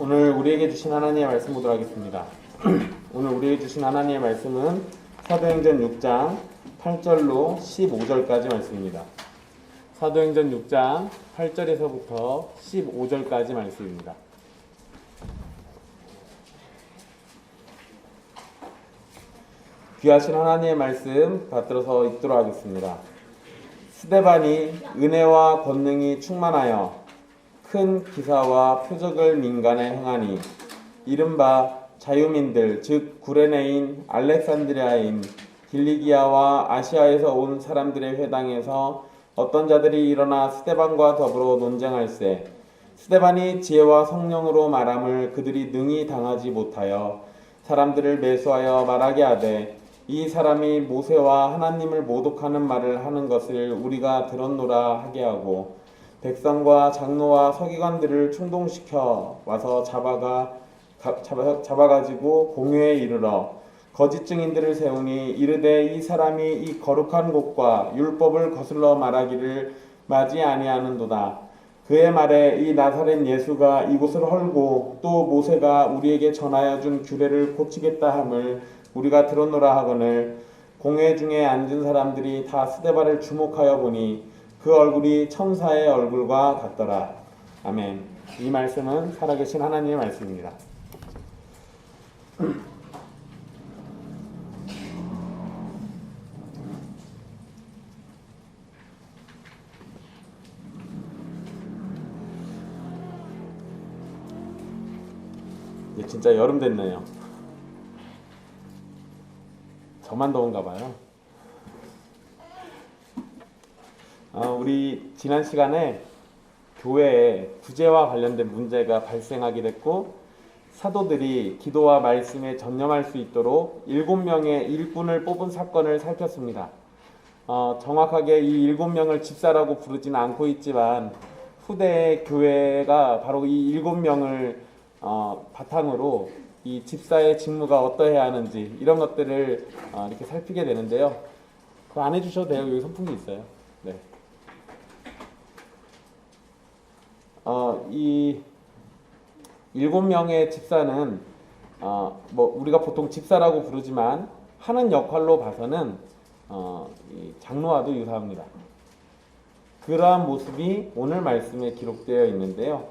오늘 우리에게 주신 하나님의 말씀 보도록 하겠습니다. 오늘 우리에게 주신 하나님의 말씀은 사도행전 6장 8절로 15절까지 말씀입니다. 사도행전 6장 8절에서부터 15절까지 말씀입니다. 귀하신 하나님의 말씀 받들어서 읽도록 하겠습니다. 스데반이 은혜와 권능이 충만하여 큰 기사와 표적을 민간에 행하니 이른바 자유민들 즉 구레네인 알렉산드리아인 길리기아와 아시아에서 온 사람들의 회당에서 어떤 자들이 일어나 스데반과 더불어 논쟁할세 스데반이 지혜와 성령으로 말함을 그들이 능히 당하지 못하여 사람들을 매수하여 말하게 하되 이 사람이 모세와 하나님을 모독하는 말을 하는 것을 우리가 들었노라 하게 하고 백성과 장로와 서기관들을 충동시켜 와서 잡아가지고 공회에 이르러 거짓 증인들을 세우니 이르되 이 사람이 이 거룩한 곳과 율법을 거슬러 말하기를 마지 아니하는도다. 그의 말에 이 나사렛 예수가 이곳을 헐고 또 모세가 우리에게 전하여 준 규례를 고치겠다 함을 우리가 들었노라 하거늘 공회 중에 앉은 사람들이 다 스데반을 주목하여 보니 그 얼굴이 천사의 얼굴과 같더라. 아멘. 이 말씀은 살아계신 하나님의 말씀입니다. 이제 진짜 여름 됐네요. 저만 더운가 봐요. 우리 지난 시간에 교회에 구제와 관련된 문제가 발생하게 됐고 사도들이 기도와 말씀에 전념할 수 있도록 7명의 일꾼을 뽑은 사건을 살폈습니다. 정확하게 이 7명을 집사라고 부르지는 않고 있지만 후대의 교회가 바로 이 7명을 바탕으로 이 집사의 직무가 어떠해야 하는지 이런 것들을 이렇게 살피게 되는데요. 그거 안 해주셔도 돼요. 여기 선풍기 있어요. 네. 이 7명의 집사는 우리가 보통 집사라고 부르지만 하는 역할로 봐서는 이 장로와도 유사합니다. 그러한 모습이 오늘 말씀에 기록되어 있는데요.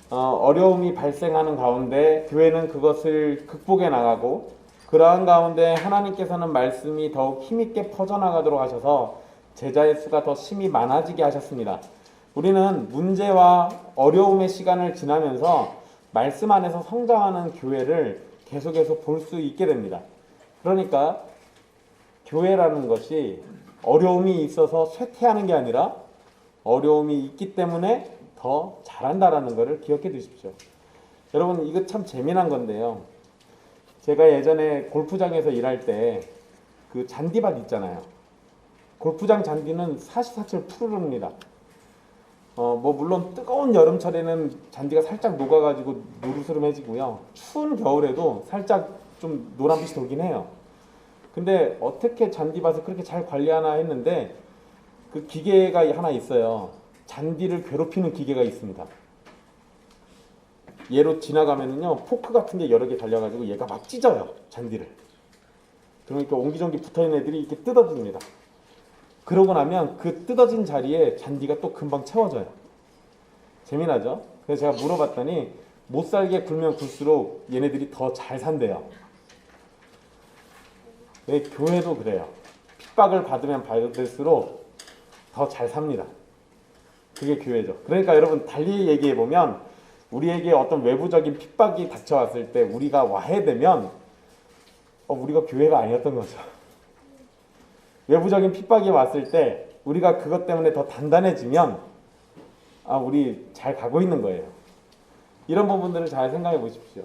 어려움이 발생하는 가운데 교회는 그것을 극복해 나가고 그러한 가운데 하나님께서는 말씀이 더욱 힘있게 퍼져나가도록 하셔서 제자의 수가 더 심히 많아지게 하셨습니다. 우리는 문제와 어려움의 시간을 지나면서 말씀 안에서 성장하는 교회를 계속해서 볼 수 있게 됩니다. 그러니까 교회라는 것이 어려움이 있어서 쇠퇴하는 게 아니라 어려움이 있기 때문에 더 잘한다라는 것을 기억해 두십시오. 여러분 이거 참 재미난 건데요. 제가 예전에 골프장에서 일할 때 그 잔디밭 있잖아요. 골프장 잔디는 사시사철 푸르릅니다. 물론 뜨거운 여름철에는 잔디가 살짝 녹아가지고 노르스름해지고요. 추운 겨울에도 살짝 좀 노란빛이 돌긴 해요. 근데 어떻게 잔디밭을 그렇게 잘 관리하나 했는데 그 기계가 하나 있어요. 잔디를 괴롭히는 기계가 있습니다. 얘로 지나가면은요 포크 같은 게 여러 개 달려가지고 얘가 막 찢어요 잔디를. 그러니까 옹기종기 붙어있는 애들이 이렇게 뜯어집니다. 그러고 나면 그 뜯어진 자리에 잔디가 또 금방 채워져요. 재미나죠? 그래서 제가 물어봤더니 못 살게 굴면 굴수록 얘네들이 더 잘 산대요. 네, 교회도 그래요. 핍박을 받으면 받을수록 더 잘 삽니다. 그게 교회죠. 그러니까 여러분 달리 얘기해보면 우리에게 어떤 외부적인 핍박이 닥쳐왔을 때 우리가 와해되면 우리가 교회가 아니었던 거죠. 외부적인 핍박이 왔을 때 우리가 그것 때문에 더 단단해지면 우리 잘 가고 있는 거예요. 이런 부분들을 잘 생각해 보십시오.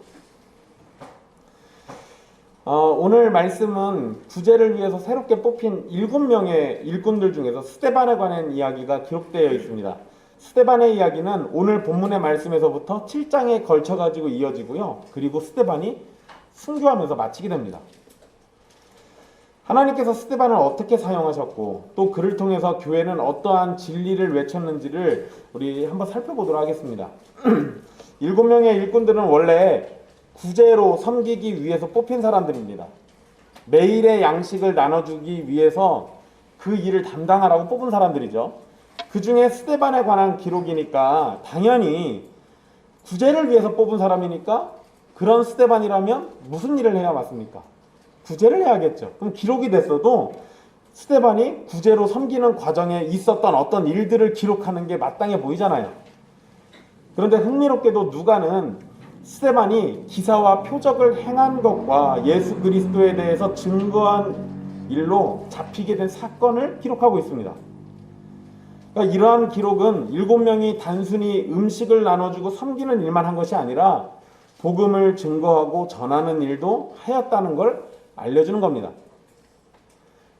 오늘 말씀은 구제를 위해서 새롭게 뽑힌 7명의 일꾼들 중에서 스데반에 관한 이야기가 기록되어 있습니다. 스데반의 이야기는 오늘 본문의 말씀에서부터 7장에 걸쳐가지고 이어지고요. 그리고 스데반이 순교하면서 마치게 됩니다. 하나님께서 스데반을 어떻게 사용하셨고 또 그를 통해서 교회는 어떠한 진리를 외쳤는지를 우리 한번 살펴보도록 하겠습니다. 7명의 일꾼들은 원래 구제로 섬기기 위해서 뽑힌 사람들입니다. 매일의 양식을 나눠주기 위해서 그 일을 담당하라고 뽑은 사람들이죠. 그 중에 스데반에 관한 기록이니까 당연히 구제를 위해서 뽑은 사람이니까 그런 스데반이라면 무슨 일을 해야 맞습니까? 구제를 해야겠죠. 그럼 기록이 됐어도 스데반이 구제로 섬기는 과정에 있었던 어떤 일들을 기록하는 게 마땅해 보이잖아요. 그런데 흥미롭게도 누가는 스데반이 기사와 표적을 행한 것과 예수 그리스도에 대해서 증거한 일로 잡히게 된 사건을 기록하고 있습니다. 그러니까 이러한 기록은 7명이 단순히 음식을 나눠주고 섬기는 일만 한 것이 아니라 복음을 증거하고 전하는 일도 하였다는 걸 알려주는 겁니다.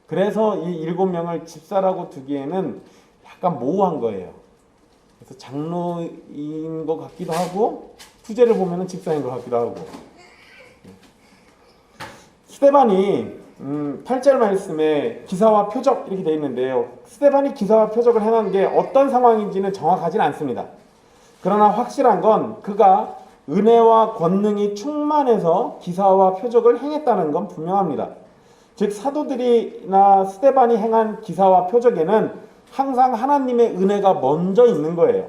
그래서 이 7명을 집사라고 두기에는 약간 모호한 거예요. 그래서 장로인 것 같기도 하고 후제를 보면 집사인 것 같기도 하고. 스데반이 8절 말씀에 기사와 표적 이렇게 되어 있는데요. 스데반이 기사와 표적을 행한 게 어떤 상황인지는 정확하진 않습니다. 그러나 확실한 건 그가 은혜와 권능이 충만해서 기사와 표적을 행했다는 건 분명합니다. 즉 사도들이나 스데반이 행한 기사와 표적에는 항상 하나님의 은혜가 먼저 있는 거예요.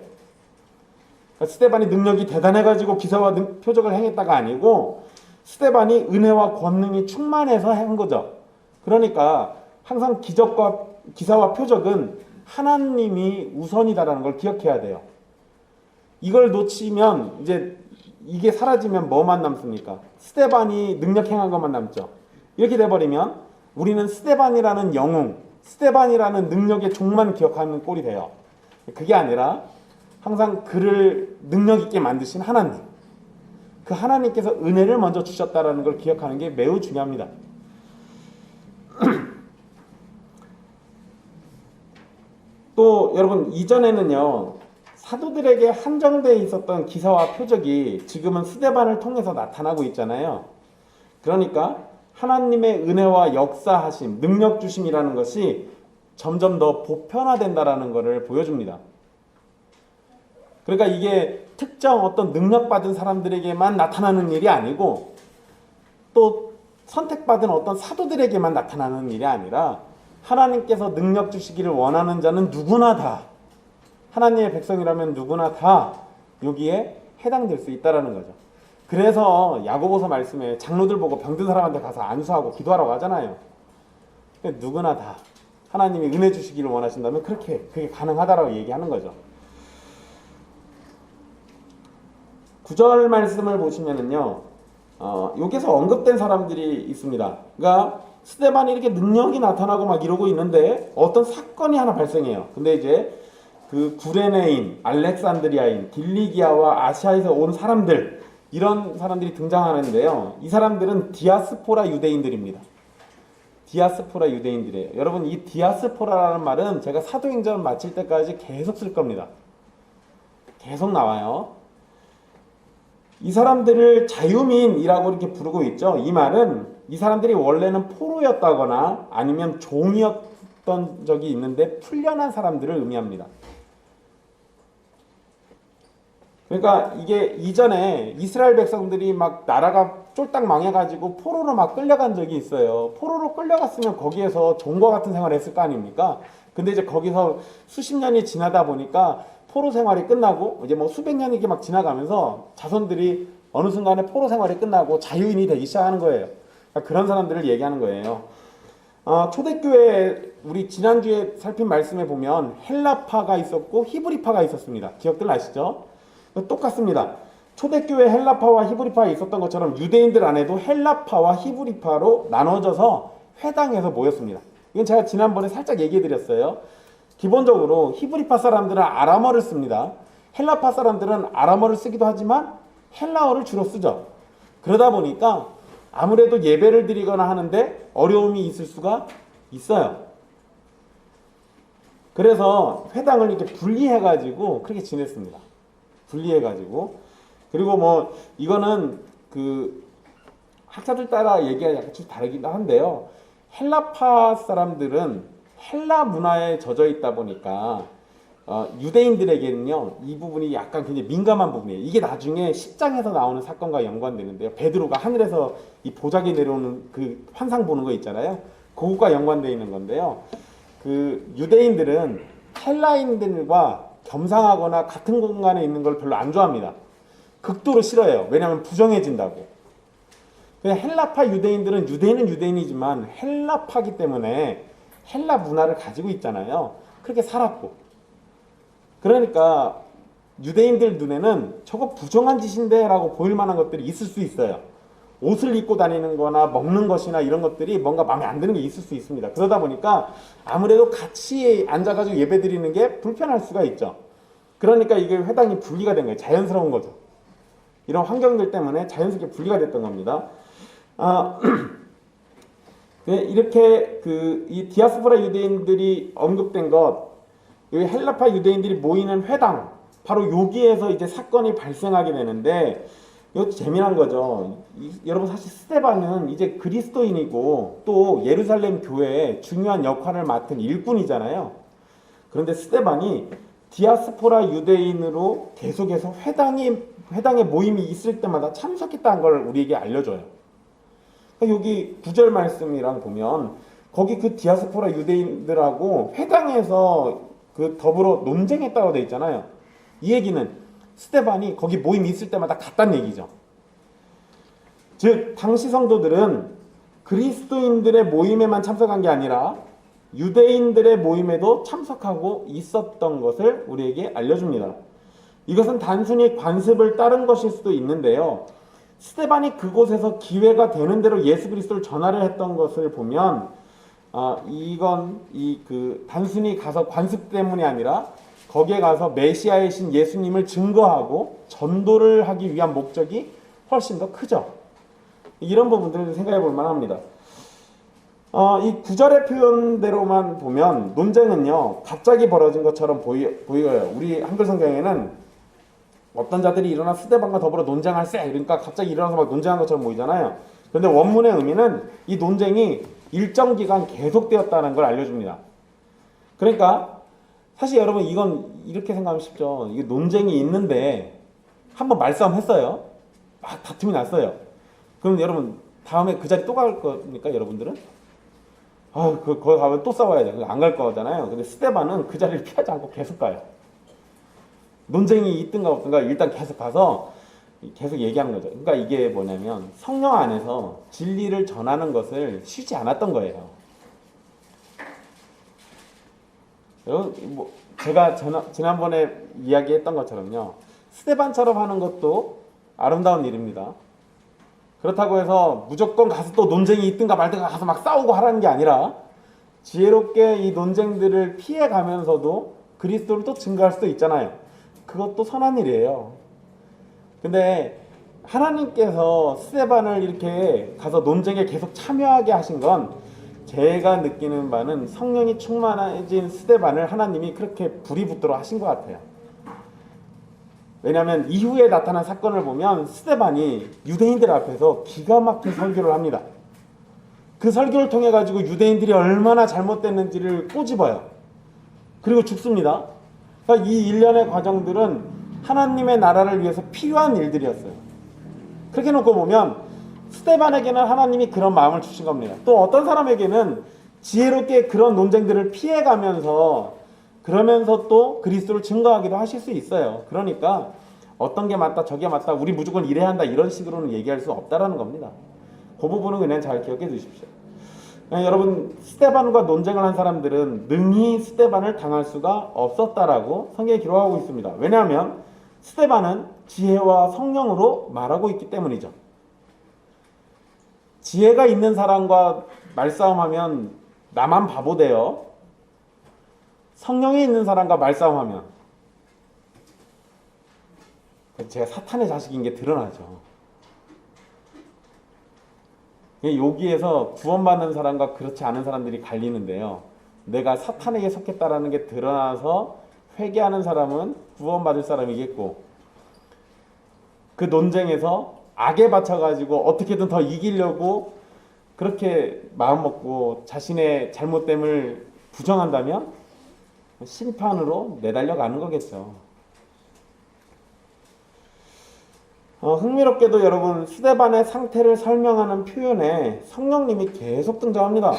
그러니까 스데반이 능력이 대단해가지고 기사와 표적을 행했다가 아니고 스데반이 은혜와 권능이 충만해서 한 거죠. 그러니까 항상 기사와 표적은 하나님이 우선이다라는 걸 기억해야 돼요. 이걸 놓치면 이제 이게 사라지면 뭐만 남습니까? 스데반이 능력 행한 것만 남죠. 이렇게 돼버리면 우리는 스데반이라는 영웅, 스데반이라는 능력의 종만 기억하는 꼴이 돼요. 그게 아니라 항상 그를 능력 있게 만드신 하나님, 그 하나님께서 은혜를 먼저 주셨다는 걸 기억하는 게 매우 중요합니다. 또 여러분 이전에는요 사도들에게 한정되어 있었던 기사와 표적이 지금은 스데반을 통해서 나타나고 있잖아요. 그러니까 하나님의 은혜와 역사하심, 능력 주심이라는 것이 점점 더 보편화된다라는 것을 보여줍니다. 그러니까 이게 특정 어떤 능력받은 사람들에게만 나타나는 일이 아니고 또 선택받은 어떤 사도들에게만 나타나는 일이 아니라 하나님께서 능력 주시기를 원하는 자는 누구나 다, 하나님의 백성이라면 누구나 다 여기에 해당될 수 있다는 거죠. 그래서 야고보서 말씀에 장로들 보고 병든 사람한테 가서 안수하고 기도하라고 하잖아요. 누구나 다 하나님이 은혜 주시기를 원하신다면 그게 가능하다라고 얘기하는 거죠. 9절 말씀을 보시면은요, 여기서 언급된 사람들이 있습니다. 그러니까 스데반이 이렇게 능력이 나타나고 막 이러고 있는데 어떤 사건이 하나 발생해요. 근데 이제 그 구레네인, 알렉산드리아인, 딜리기아와 아시아에서 온 사람들, 이런 사람들이 등장하는데요. 이 사람들은 디아스포라 유대인들입니다. 디아스포라 유대인들이에요. 여러분 이 디아스포라라는 말은 제가 사도행전 마칠 때까지 계속 쓸 겁니다. 계속 나와요. 이 사람들을 자유민이라고 이렇게 부르고 있죠. 이 말은 이 사람들이 원래는 포로였다거나 아니면 종이었던 적이 있는데 풀려난 사람들을 의미합니다. 그러니까 이게 이전에 이스라엘 백성들이 막 나라가 쫄딱 망해가지고 포로로 막 끌려간 적이 있어요. 포로로 끌려갔으면 거기에서 종과 같은 생활을 했을 거 아닙니까? 근데 이제 거기서 수십 년이 지나다 보니까 포로 생활이 끝나고 이제 뭐 수백 년이 막 지나가면서 자손들이 어느 순간에 포로 생활이 끝나고 자유인이 되기 시작하는 거예요. 그러니까 그런 사람들을 얘기하는 거예요. 초대교회 우리 지난주에 살핀 말씀에 보면 헬라파가 있었고 히브리파가 있었습니다. 기억들 나시죠? 똑같습니다. 초대교회 헬라파와 히브리파가 있었던 것처럼 유대인들 안에도 헬라파와 히브리파로 나눠져서 회당에서 모였습니다. 이건 제가 지난번에 살짝 얘기해 드렸어요. 기본적으로 히브리파 사람들은 아람어를 씁니다. 헬라파 사람들은 아람어를 쓰기도 하지만 헬라어를 주로 쓰죠. 그러다 보니까 아무래도 예배를 드리거나 하는데 어려움이 있을 수가 있어요. 그래서 회당을 이렇게 분리해가지고 그렇게 지냈습니다. 분리해가지고. 그리고 뭐 이거는 그 학자들 따라 얘기가 약간 좀 다르긴 한데요. 헬라파 사람들은 헬라 문화에 젖어 있다 보니까 유대인들에게는요, 이 부분이 약간 굉장히 민감한 부분이에요. 이게 나중에 10장에서 나오는 사건과 연관되는데요. 베드로가 하늘에서 이 보자기 내려오는 그 환상 보는 거 있잖아요. 그것과 연관되어 있는 건데요. 그 유대인들은 헬라인들과 겸상하거나 같은 공간에 있는 걸 별로 안 좋아합니다. 극도로 싫어해요. 왜냐하면 부정해진다고. 그냥 헬라파 유대인들은 유대인은 유대인이지만 헬라파기 때문에 헬라 문화를 가지고 있잖아요. 그렇게 살았고. 그러니까 유대인들 눈에는 저거 부정한 짓인데 라고 보일 만한 것들이 있을 수 있어요. 옷을 입고 다니는 거나 먹는 것이나 이런 것들이 뭔가 마음에 안 드는 게 있을 수 있습니다. 그러다 보니까 아무래도 같이 앉아가지고 예배 드리는 게 불편할 수가 있죠. 그러니까 이게 회당이 분리가 된 거예요. 자연스러운 거죠. 이런 환경들 때문에 자연스럽게 분리가 됐던 겁니다. 이렇게 이 디아스포라 유대인들이 언급된 것, 여기 헬라파 유대인들이 모이는 회당, 바로 여기에서 이제 사건이 발생하게 되는데, 이것도 재미난 거죠. 여러분 사실 스데반은 이제 그리스도인이고 또 예루살렘 교회에 중요한 역할을 맡은 일꾼이잖아요. 그런데 스데반이 디아스포라 유대인으로 계속해서 회당에 모임이 있을 때마다 참석했다는 걸 우리에게 알려줘요. 그러니까 여기 9절 말씀이랑 보면 거기 그 디아스포라 유대인들하고 회당에서 그 더불어 논쟁했다고 돼 있잖아요. 이 얘기는 스데반이 거기 모임이 있을 때마다 갔다는 얘기죠. 즉 당시 성도들은 그리스도인들의 모임에만 참석한 게 아니라 유대인들의 모임에도 참석하고 있었던 것을 우리에게 알려줍니다. 이것은 단순히 관습을 따른 것일 수도 있는데요. 스데반이 그곳에서 기회가 되는 대로 예수 그리스도를 전하려 했던 것을 보면 이건 단순히 가서 관습 때문이 아니라 거기에 가서 메시아이신 예수님을 증거하고 전도를 하기 위한 목적이 훨씬 더 크죠. 이런 부분들을 생각해 볼 만합니다. 이 9절의 표현대로만 보면 논쟁은요 갑자기 벌어진 것처럼 보여요. 우리 한글 성경에는 어떤 자들이 일어나 스데반과 더불어 논쟁할세, 그러니까 갑자기 일어나서 막 논쟁한 것처럼 보이잖아요. 그런데 원문의 의미는 이 논쟁이 일정 기간 계속되었다는 걸 알려줍니다. 그러니까 사실 여러분 이건 이렇게 생각하면 쉽죠. 이게 논쟁이 있는데 한번 말싸움 했어요. 막 다툼이 났어요. 그럼 여러분 다음에 그 자리 또 갈 겁니까 여러분들은? 거기 가면 또 싸워야 돼. 안 갈 거잖아요. 근데 스데반은 그 자리를 피하지 않고 계속 가요. 논쟁이 있든가 없든가 일단 계속 가서 계속 얘기하는 거죠. 그러니까 이게 뭐냐면 성령 안에서 진리를 전하는 것을 쉬지 않았던 거예요. 여러분 제가 지난번에 이야기했던 것처럼요. 스데반처럼 하는 것도 아름다운 일입니다. 그렇다고 해서 무조건 가서 또 논쟁이 있든가 말든가 가서 막 싸우고 하라는 게 아니라 지혜롭게 이 논쟁들을 피해가면서도 그리스도를 또 증거할 수도 있잖아요. 그것도 선한 일이에요. 근데 하나님께서 스데반을 이렇게 가서 논쟁에 계속 참여하게 하신 건 제가 느끼는 바는 성령이 충만해진 스데반을 하나님이 그렇게 불이 붙도록 하신 것 같아요. 왜냐하면 이후에 나타난 사건을 보면 스데반이 유대인들 앞에서 기가 막힌 설교를 합니다. 그 설교를 통해 가지고 유대인들이 얼마나 잘못됐는지를 꼬집어요. 그리고 죽습니다. 그러니까 이 일련의 과정들은 하나님의 나라를 위해서 필요한 일들이었어요. 그렇게 놓고 보면 스데반에게는 하나님이 그런 마음을 주신 겁니다. 또 어떤 사람에게는 지혜롭게 그런 논쟁들을 피해가면서 그러면서 또 그리스도를 증거하기도 하실 수 있어요. 그러니까 어떤 게 맞다 저게 맞다 우리 무조건 이래야 한다 이런 식으로는 얘기할 수 없다라는 겁니다. 그 부분은 그냥 잘 기억해 두십시오. 여러분 스데반과 논쟁을 한 사람들은 능히 스데반을 당할 수가 없었다라고 성경에 기록하고 있습니다. 왜냐하면 스데반은 지혜와 성령으로 말하고 있기 때문이죠. 지혜가 있는 사람과 말싸움하면 나만 바보 돼요. 성령이 있는 사람과 말싸움하면 제가 사탄의 자식인 게 드러나죠. 여기에서 구원받는 사람과 그렇지 않은 사람들이 갈리는데요. 내가 사탄에게 속했다라는 게 드러나서 회개하는 사람은 구원받을 사람이겠고 그 논쟁에서 악에 받쳐가지고 어떻게든 더 이기려고 그렇게 마음먹고 자신의 잘못됨을 부정한다면 심판으로 내달려 가는 거겠죠. 흥미롭게도 여러분 스데반의 상태를 설명하는 표현에 성령님이 계속 등장합니다.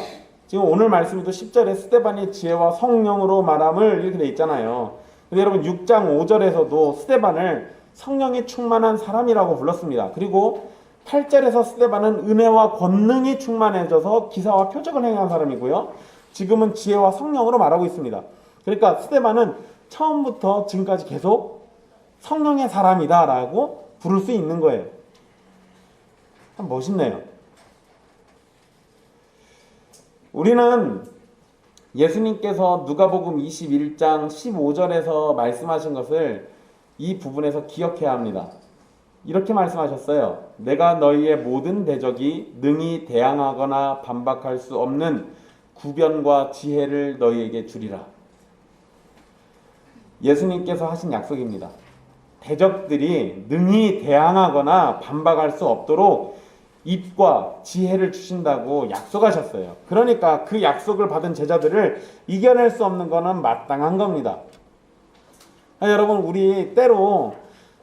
지금 오늘 말씀에도 10절에 스데반이 지혜와 성령으로 말함을 이렇게 돼 있잖아요. 근데 여러분 6장 5절에서도 스데반을 성령이 충만한 사람이라고 불렀습니다. 그리고 8절에서 스데반은 은혜와 권능이 충만해져서 기사와 표적을 행한 사람이고요. 지금은 지혜와 성령으로 말하고 있습니다. 그러니까 스데반은 처음부터 지금까지 계속 성령의 사람이다 라고 부를 수 있는 거예요. 참 멋있네요. 우리는 예수님께서 누가복음 21장 15절에서 말씀하신 것을 이 부분에서 기억해야 합니다. 이렇게 말씀하셨어요. 내가 너희의 모든 대적이 능히 대항하거나 반박할 수 없는 구변과 지혜를 너희에게 주리라. 예수님께서 하신 약속입니다. 대적들이 능히 대항하거나 반박할 수 없도록 입과 지혜를 주신다고 약속하셨어요. 그러니까 그 약속을 받은 제자들을 이겨낼 수 없는 것은 마땅한 겁니다. 여러분 우리 때로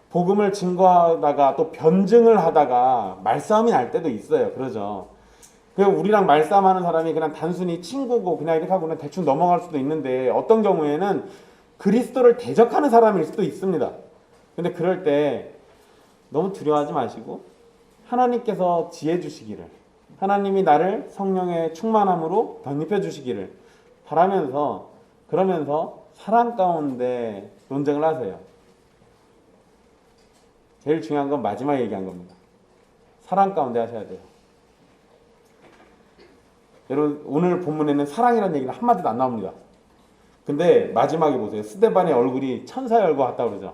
복음을 증거하다가 또 변증을 하다가 말싸움이 날 때도 있어요. 그러죠. 우리랑 말싸움하는 사람이 그냥 단순히 친구고 그냥 이렇게 하고 그냥 대충 넘어갈 수도 있는데 어떤 경우에는 그리스도를 대적하는 사람일 수도 있습니다. 근데 그럴 때 너무 두려워하지 마시고 하나님께서 지혜 주시기를, 하나님이 나를 성령의 충만함으로 덧입혀 주시기를 바라면서 그러면서 사랑 가운데 논쟁을 하세요. 제일 중요한 건 마지막에 얘기한 겁니다. 사랑 가운데 하셔야 돼요. 여러분 오늘 본문에는 사랑이라는 얘기는 한마디도 안 나옵니다. 근데 마지막에 보세요. 스데반의 얼굴이 천사의 얼굴 같다고 그러죠.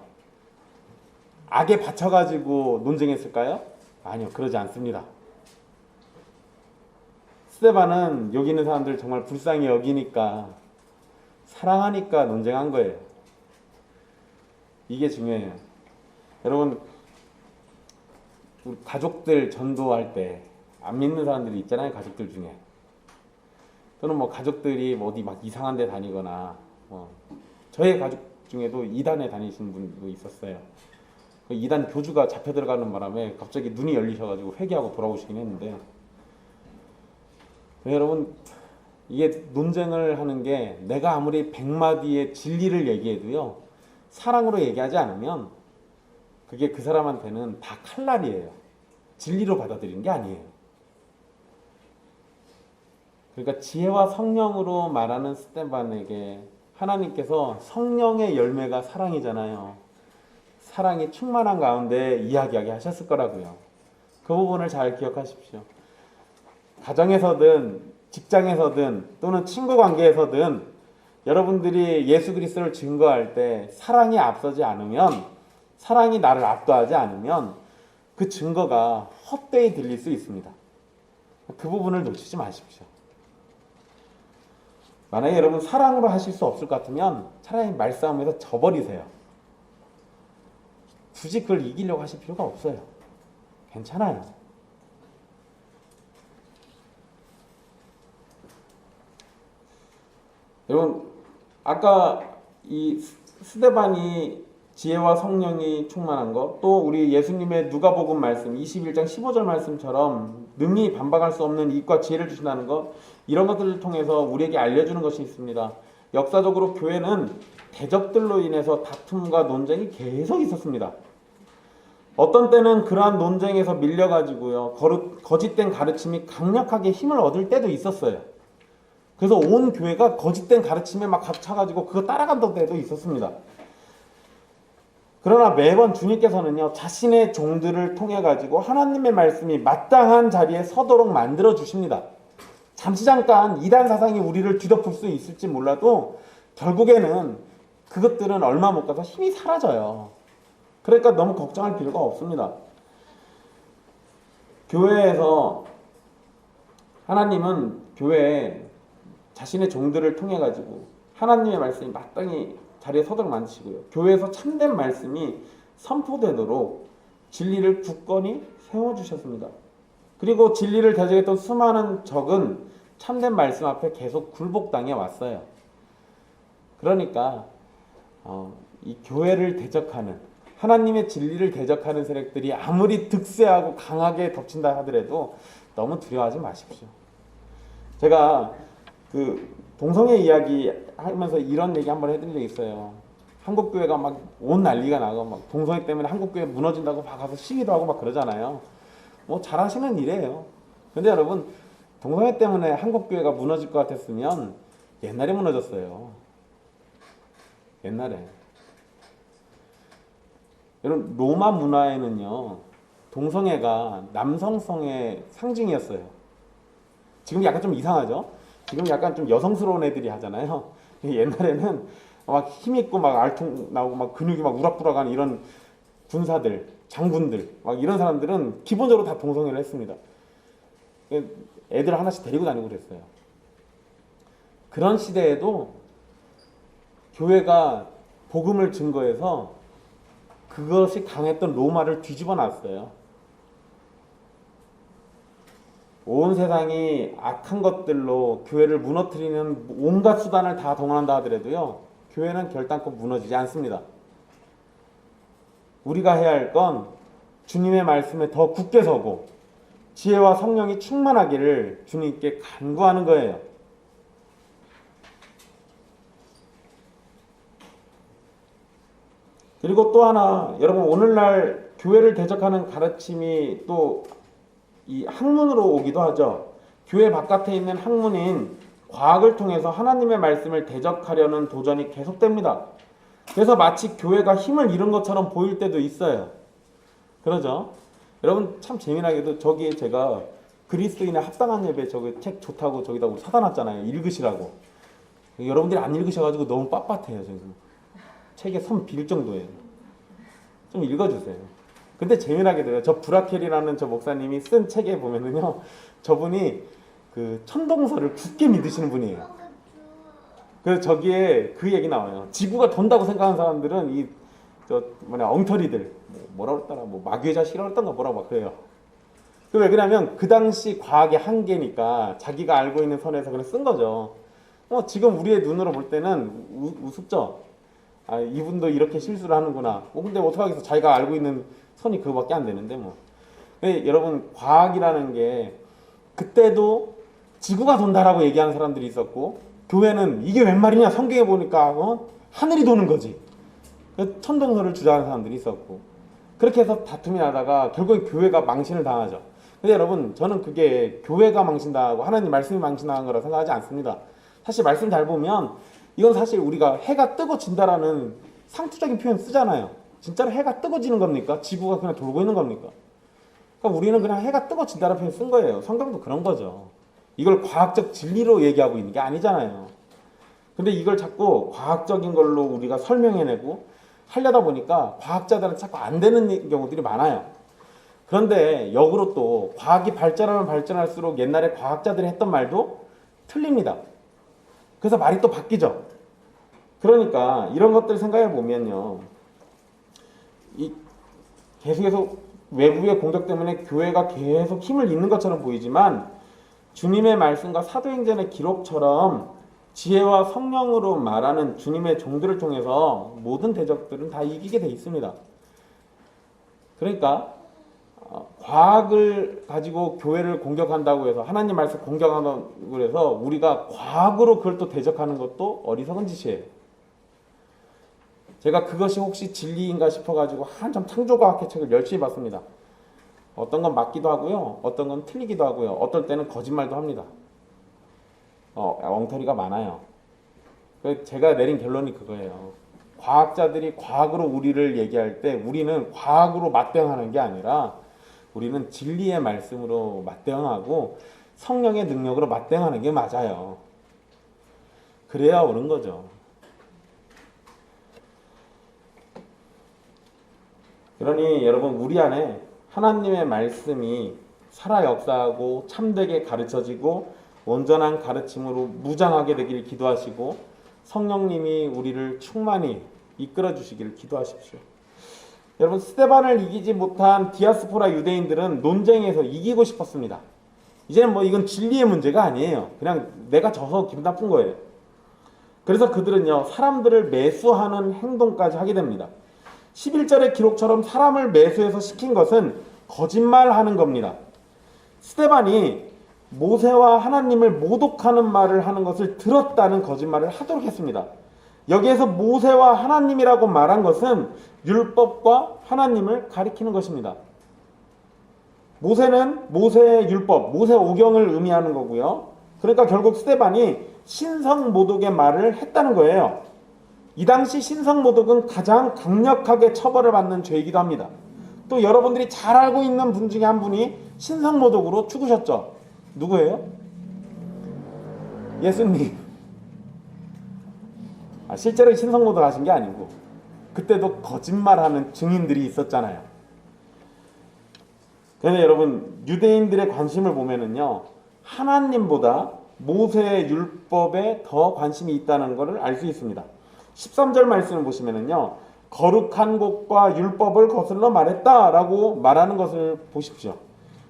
악에 받쳐가지고 논쟁했을까요? 아니요, 그러지 않습니다. 스데반은 여기 있는 사람들 정말 불쌍히 여기니까 사랑하니까 논쟁한 거예요. 이게 중요해요. 여러분 우리 가족들 전도할 때 안 믿는 사람들이 있잖아요. 가족들 중에 또는 뭐 가족들이 뭐 어디 막 이상한 데 다니거나 저의 가족 중에도 이단에 다니시는 분도 있었어요. 이단 교주가 잡혀 들어가는 바람에 갑자기 눈이 열리셔가지고 회개하고 돌아오시긴 했는데 여러분 이게 논쟁을 하는 게 내가 아무리 100마디의 진리를 얘기해도요 사랑으로 얘기하지 않으면 그게 그 사람한테는 다 칼날이에요. 진리로 받아들이는 게 아니에요. 그러니까 지혜와 성령으로 말하는 스데반에게 하나님께서 성령의 열매가 사랑이잖아요. 사랑이 충만한 가운데 이야기하게 하셨을 거라고요. 그 부분을 잘 기억하십시오. 가정에서든 직장에서든 또는 친구 관계에서든 여러분들이 예수 그리스도를 증거할 때 사랑이 앞서지 않으면, 사랑이 나를 압도하지 않으면 그 증거가 헛되이 들릴 수 있습니다. 그 부분을 놓치지 마십시오. 만약에 여러분 사랑으로 하실 수 없을 것 같으면 차라리 말싸움에서 져버리세요. 굳이 그걸 이기려고 하실 필요가 없어요. 괜찮아요. 여러분 아까 이 스데반이 지혜와 성령이 충만한 것, 또 우리 예수님의 누가복음 말씀 21장 15절 말씀처럼 능히 반박할 수 없는 이익과 지혜를 주신다는 것, 이런 것들을 통해서 우리에게 알려주는 것이 있습니다. 역사적으로 교회는 대적들로 인해서 다툼과 논쟁이 계속 있었습니다. 어떤 때는 그러한 논쟁에서 밀려가지고요 거짓된 가르침이 강력하게 힘을 얻을 때도 있었어요. 그래서 온 교회가 거짓된 가르침에 막 갇혀가지고 그거 따라간다는 때도 있었습니다. 그러나 매번 주님께서는요 자신의 종들을 통해 가지고 하나님의 말씀이 마땅한 자리에 서도록 만들어 주십니다. 잠시 잠깐 이단 사상이 우리를 뒤덮을 수 있을지 몰라도 결국에는 그것들은 얼마 못 가서 힘이 사라져요. 그러니까 너무 걱정할 필요가 없습니다. 교회에서 하나님은 교회에 자신의 종들을 통해 가지고 하나님의 말씀이 마땅히 자리에 서도록 만드시고요. 교회에서 참된 말씀이 선포되도록 진리를 굳건히 세워주셨습니다. 그리고 진리를 대적했던 수많은 적은 참된 말씀 앞에 계속 굴복당해 왔어요. 그러니까 이 교회를 대적하는 하나님의 진리를 대적하는 세력들이 아무리 득세하고 강하게 덮친다 하더라도 너무 두려워하지 마십시오. 제가 그 동성애 이야기 하면서 이런 얘기 한번 해드린 적 있어요. 한국 교회가 막 온 난리가 나고 막 동성애 때문에 한국 교회 무너진다고 막 가서 시위도 하고 막 그러잖아요. 뭐 잘하시는 일이에요. 근데 여러분 동성애 때문에 한국 교회가 무너질 것 같았으면 옛날에 무너졌어요. 옛날에. 여러분 로마 문화에는요 동성애가 남성성의 상징이었어요. 지금 약간 좀 이상하죠? 지금 약간 좀 여성스러운 애들이 하잖아요. 옛날에는 막 힘있고 막 알통 나오고 막 근육이 막 우락부락하는 이런 군사들, 장군들 막 이런 사람들은 기본적으로 다 동성애를 했습니다. 애들 하나씩 데리고 다니고 그랬어요. 그런 시대에도 교회가 복음을 증거해서 그것이 강했던 로마를 뒤집어 놨어요. 온 세상이 악한 것들로 교회를 무너뜨리는 온갖 수단을 다 동원한다 하더라도요. 교회는 결단코 무너지지 않습니다. 우리가 해야 할 건 주님의 말씀에 더 굳게 서고 지혜와 성령이 충만하기를 주님께 간구하는 거예요. 그리고 또 하나, 여러분 오늘날 교회를 대적하는 가르침이 또 이 학문으로 오기도 하죠. 교회 바깥에 있는 학문인 과학을 통해서 하나님의 말씀을 대적하려는 도전이 계속됩니다. 그래서 마치 교회가 힘을 잃은 것처럼 보일 때도 있어요. 그러죠? 여러분 참 재미나게도 저기에 제가 그리스도인의 합당한 예배 저기 책 좋다고 저기다 사다 놨잖아요. 읽으시라고. 여러분들이 안 읽으셔가지고 너무 빳빳해요. 지금 책에 손 빌 정도예요. 좀 읽어주세요. 근데 재미나게도요. 저 브라켈이라는 저 목사님이 쓴 책에 보면은요. 저분이 그 천동설을 굳게 믿으시는 분이에요. 그래서 저기에 그 얘기 나와요. 지구가 돈다고 생각하는 사람들은 이 저 엉터리들 뭐라고 했더라 뭐 마귀의자 싫어했던가 뭐라고 막 그래요. 왜 그러냐면 그 당시 과학의 한계니까 자기가 알고 있는 선에서 그냥 쓴 거죠. 지금 우리의 눈으로 볼 때는 우습죠. 아 이분도 이렇게 실수를 하는구나. 근데 어떡하겠어. 자기가 알고 있는 선이 그거밖에 안 되는데 뭐. 여러분 과학이라는 게 그때도 지구가 돈다라고 얘기하는 사람들이 있었고 교회는 이게 웬 말이냐 성경에 보니까 하늘이 도는 거지. 천동설을 주장하는 사람들이 있었고 그렇게 해서 다툼이 나다가 결국엔 교회가 망신을 당하죠. 근데 여러분 저는 그게 교회가 망신당하고 하나님 말씀이 망신당한 거라 생각하지 않습니다. 사실 말씀 잘 보면 이건 사실 우리가 해가 뜨고 진다라는 상투적인 표현 쓰잖아요. 진짜로 해가 뜨고 지는 겁니까? 지구가 그냥 돌고 있는 겁니까? 그러니까 우리는 그냥 해가 뜨고 진다라는 표현 쓴 거예요. 성경도 그런 거죠. 이걸 과학적 진리로 얘기하고 있는 게 아니잖아요. 근데 이걸 자꾸 과학적인 걸로 우리가 설명해내고 하려다 보니까 과학자들은 자꾸 안 되는 경우들이 많아요. 그런데 역으로 또 과학이 발전하면 발전할수록 옛날에 과학자들이 했던 말도 틀립니다. 그래서 말이 또 바뀌죠. 그러니까 이런 것들을 생각해 보면요. 계속해서 외부의 공격 때문에 교회가 계속 힘을 잃는 것처럼 보이지만 주님의 말씀과 사도행전의 기록처럼 지혜와 성령으로 말하는 주님의 종들을 통해서 모든 대적들은 다 이기게 돼 있습니다. 그러니까 과학을 가지고 교회를 공격한다고 해서 하나님 말씀 공격한다고 해서 우리가 과학으로 그걸 또 대적하는 것도 어리석은 짓이에요. 제가 그것이 혹시 진리인가 싶어가지고 한참 창조과학의 책을 열심히 봤습니다. 어떤 건 맞기도 하고요. 어떤 건 틀리기도 하고요. 어떨 때는 거짓말도 합니다. 엉터리가 많아요. 제가 내린 결론이 그거예요. 과학자들이 과학으로 우리를 얘기할 때 우리는 과학으로 맞대응하는 게 아니라 우리는 진리의 말씀으로 맞대응하고 성령의 능력으로 맞대응하는 게 맞아요. 그래야 옳은 거죠. 그러니 여러분 우리 안에 하나님의 말씀이 살아 역사하고 참되게 가르쳐지고 온전한 가르침으로 무장하게 되기를 기도하시고 성령님이 우리를 충만히 이끌어 주시기를 기도하십시오. 여러분 스데반을 이기지 못한 디아스포라 유대인들은 논쟁에서 이기고 싶었습니다. 이제는 이건 진리의 문제가 아니에요. 그냥 내가 져서 기분 나쁜 거예요. 그래서 그들은요, 사람들을 매수하는 행동까지 하게 됩니다. 11절의 기록처럼 사람을 매수해서 시킨 것은 거짓말하는 겁니다. 스데반이 모세와 하나님을 모독하는 말을 하는 것을 들었다는 거짓말을 하도록 했습니다. 여기에서 모세와 하나님이라고 말한 것은 율법과 하나님을 가리키는 것입니다. 모세는 모세의 율법, 모세 오경을 의미하는 거고요. 그러니까 결국 스데반이 신성모독의 말을 했다는 거예요. 이 당시 신성모독은 가장 강력하게 처벌을 받는 죄이기도 합니다. 또 여러분들이 잘 알고 있는 분 중에 한 분이 신성모독으로 죽으셨죠. 누구예요? 예수님. 실제로 신성모독 하신 게 아니고 그때도 거짓말하는 증인들이 있었잖아요. 그런데 여러분, 유대인들의 관심을 보면은요, 하나님보다 모세의 율법에 더 관심이 있다는 것을 알 수 있습니다. 13절 말씀을 보시면은요, 거룩한 곳과 율법을 거슬러 말했다라고 말하는 것을 보십시오.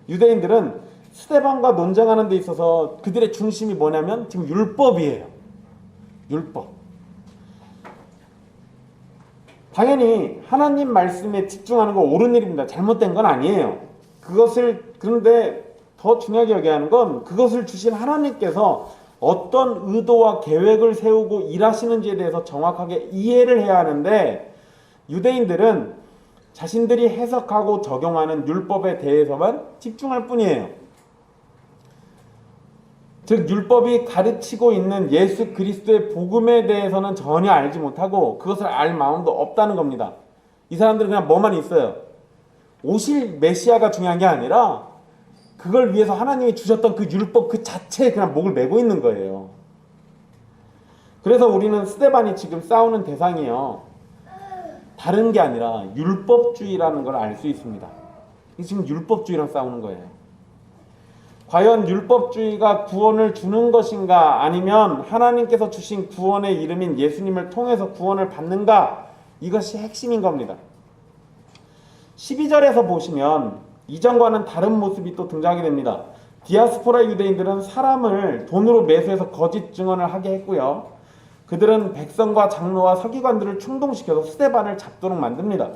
유대인들은 스데반과 논쟁하는 데 있어서 그들의 중심이 뭐냐면 지금 율법이에요. 율법. 당연히 하나님 말씀에 집중하는 거 옳은 일입니다. 잘못된 건 아니에요. 그런데 더 중요하게 여겨야 하는 건 그것을 주신 하나님께서 어떤 의도와 계획을 세우고 일하시는지에 대해서 정확하게 이해를 해야 하는데, 유대인들은 자신들이 해석하고 적용하는 율법에 대해서만 집중할 뿐이에요. 즉 율법이 가르치고 있는 예수 그리스도의 복음에 대해서는 전혀 알지 못하고 그것을 알 마음도 없다는 겁니다. 이 사람들은 그냥 뭐만 있어요. 오실 메시아가 중요한 게 아니라 그걸 위해서 하나님이 주셨던 그 율법 그 자체에 그냥 목을 메고 있는 거예요. 그래서 우리는 스데반이 지금 싸우는 대상이요, 다른 게 아니라 율법주의라는 걸 알 수 있습니다. 지금 율법주의랑 싸우는 거예요. 과연 율법주의가 구원을 주는 것인가, 아니면 하나님께서 주신 구원의 이름인 예수님을 통해서 구원을 받는가, 이것이 핵심인 겁니다. 12절에서 보시면 이전과는 다른 모습이 또 등장하게 됩니다. 디아스포라 유대인들은 사람을 돈으로 매수해서 거짓 증언을 하게 했고요. 그들은 백성과 장로와 서기관들을 충동시켜서 스데반을 잡도록 만듭니다.